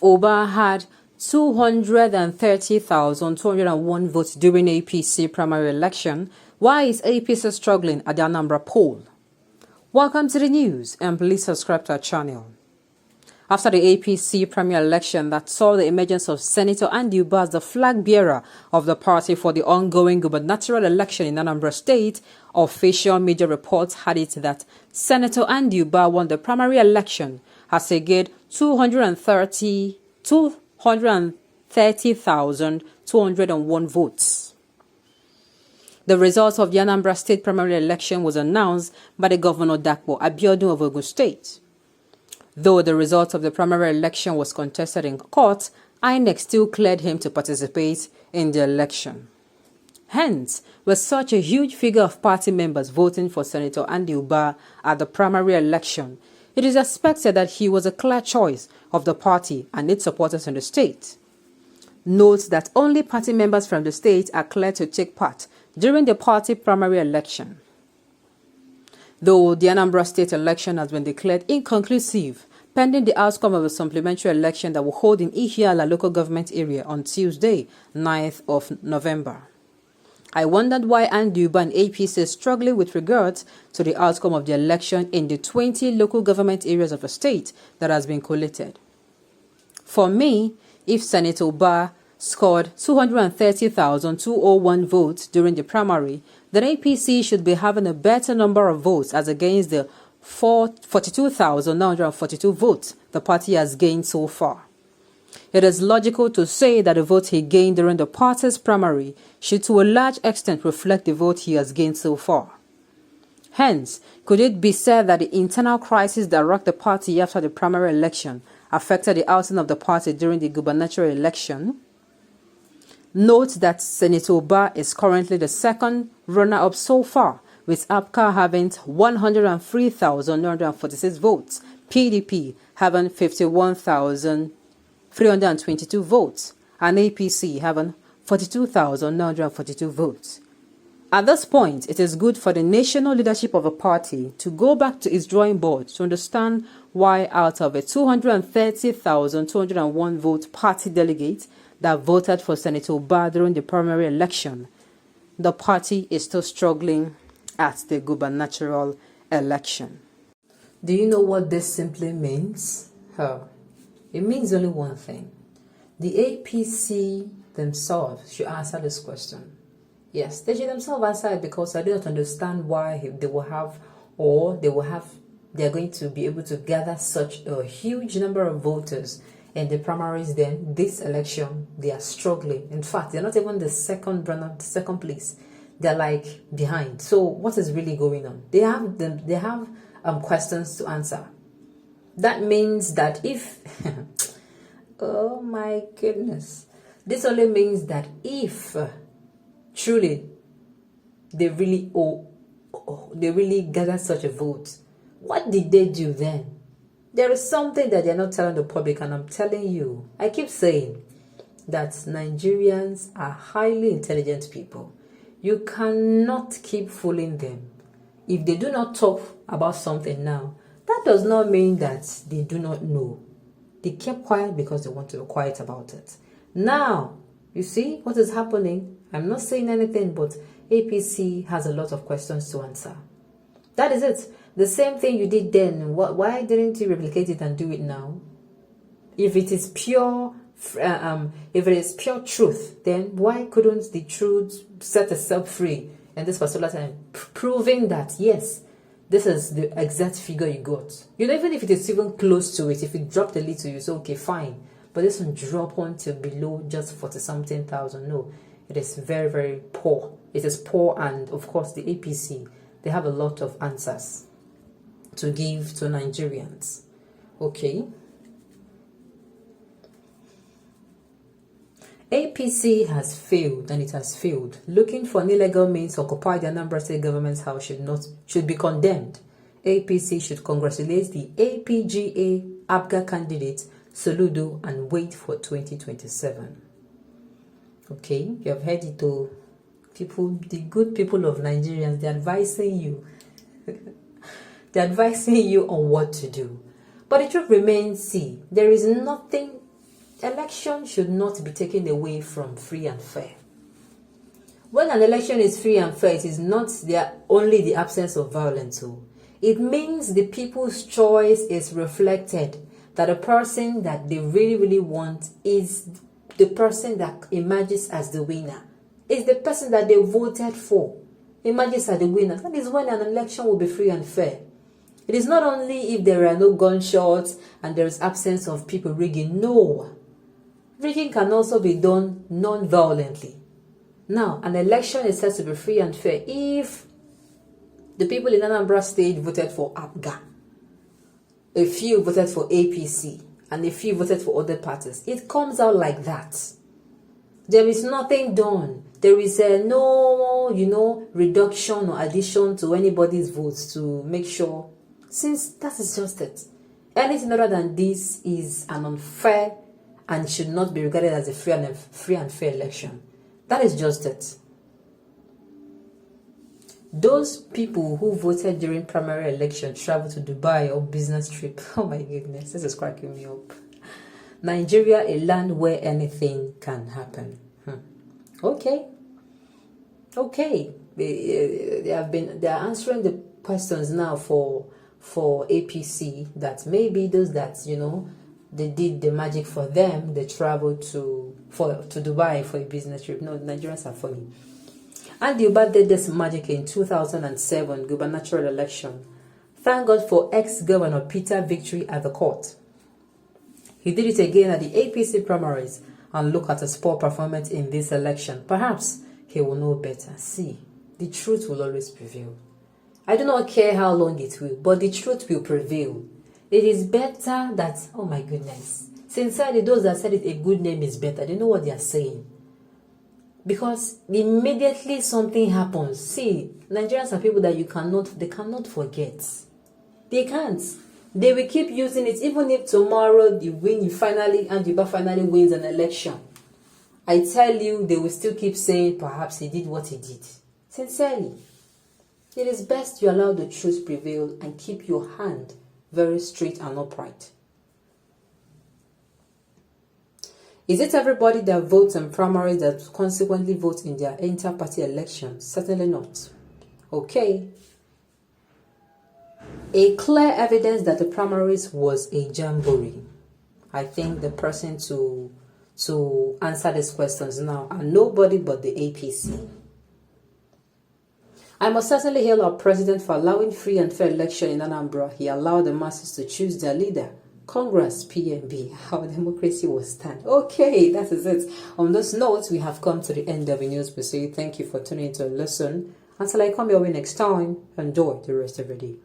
Oba had 230,201 votes during APC primary election, why is APC struggling at the Anambra poll? Welcome to the news and please subscribe to our channel. After the APC primary election that saw the emergence of Senator Andy Uba as the flag bearer of the party for the ongoing gubernatorial election in Anambra State, official media reports had it that Senator Andy Uba won the primary election as he gained 230,201 votes. The result of the Anambra State primary election was announced by the Governor Dakpo Abiodun of Ogun State. Though the result of the primary election was contested in court, INEC still cleared him to participate in the election. Hence, with such a huge figure of party members voting for Senator Andy Uba at the primary election, it is expected that he was a clear choice of the party and its supporters in the state. Note that only party members from the state are cleared to take part during the party primary election. Though the Anambra State election has been declared inconclusive, pending the outcome of a supplementary election that will hold in Ihiala local government area on Tuesday, 9th of November. I wondered why Andy Uba and APC is struggling with regards to the outcome of the election in the 20 local government areas of the state that has been collated. For me, if Senator Uba scored 230,201 votes during the primary, then APC should be having a better number of votes as against the 42,942 votes the party has gained so far. It is logical to say that the vote he gained during the party's primary should to a large extent reflect the vote he has gained so far. Hence, could it be said that the internal crisis that rocked the party after the primary election affected the outing of the party during the gubernatorial election? Note that Senator Uba is currently the second runner-up so far, with APCA having 103,946 votes, PDP having 51,322 votes, and APC having 42,942 votes. At this point, it is good for the national leadership of a party to go back to its drawing board to understand why out of a 230,201 vote party delegate that voted for Senator Uba during the primary election, the party is still struggling at the gubernatorial election. Do you know what this simply means? It means only one thing. The APC themselves should answer this question. Yes, they should themselves answer it, because I do not understand why they are going to be able to gather such a huge number of voters in the primaries. Then this election, they are struggling. In fact, they're not even the second place. They're like behind. So what is really going on? They have questions to answer. That means that if oh my goodness, this only means that if truly they really gathered such a vote, what did they do then? There is something that they're not telling the public, and I'm telling you, I keep saying that Nigerians are highly intelligent people. You cannot keep fooling them. If they do not talk about something now, that does not mean that they do not know. They kept quiet because they want to be quiet about it. Now, you see what is happening? I'm not saying anything, but APC has a lot of questions to answer. That is it. The same thing you did then, why didn't you replicate it and do it now? If it is pure truth, then why couldn't the truth set itself free in this particular time, proving that yes, this is the exact figure you got? You know, even if it is even close to it, if it dropped a little, you say okay, fine, but this one drop on to below just 40-something thousand. No, it is very, very poor. It is poor, and of course the APC, they have a lot of answers to give to Nigerians. Okay. APC has failed, and it has failed. Looking for an illegal means to occupy the Anambra State government's house should be condemned. APC should congratulate the APGA APGA candidate Soludo and wait for 2027. Okay, you have heard it all. People, the good people of Nigerians, they're advising you. They're advising you on what to do. But the truth remains, see, there is nothing election should not be taken away from free and fair. When an election is free and fair, it is not only the absence of violence. It means the people's choice is reflected, that the person that they really, really want is the person that emerges as the winner. It's the person that they voted for emerges as the winner. That is when an election will be free and fair. It is not only if there are no gunshots and there is absence of people rigging. No. Rigging can also be done non-violently. Now, an election is said to be free and fair if the people in Anambra State voted for APGA, a few voted for APC, and a few voted for other parties. It comes out like that. There is nothing done. There is no, reduction or addition to anybody's votes to make sure, since that is just it. Anything other than this is an unfair and should not be regarded as a free and fair election. That is just it. Those people who voted during primary election travel to Dubai on business trip. Oh my goodness, this is cracking me up. Nigeria, a land where anything can happen. Okay. They are answering the questions now for APC, that maybe those that they did the magic for them, they traveled to Dubai for a business trip. No, Nigerians are funny. And Uba did this magic in 2007 gubernatorial election. Thank God for ex-governor Peter victory at the court. He did it again at the APC primaries, and look at his poor performance in this election. Perhaps he will know better. See, the truth will always prevail. I do not care how long it will, but the truth will prevail. It is better that, oh my goodness, sincerely, those that said it, a good name is better. They know what they are saying. Because immediately something happens. See, Nigerians are people that they cannot forget. They can't. They will keep using it, even if tomorrow you finally wins an election. I tell you, they will still keep saying, perhaps he did what he did. Sincerely. It is best you allow the truth prevail and keep your hand very straight and upright. Is it everybody that votes in primaries that consequently votes in their inter-party elections? Certainly not. Okay. A clear evidence that the primaries was a jamboree. I think the person to answer these questions now are nobody but the APC. I must certainly hail our president for allowing free and fair election in Anambra. He allowed the masses to choose their leader. Congress, PMB, our democracy will stand. Okay, that is it. On those notes, we have come to the end of the news. We say thank you for tuning in to listen. Until I come your way next time, enjoy the rest of your day.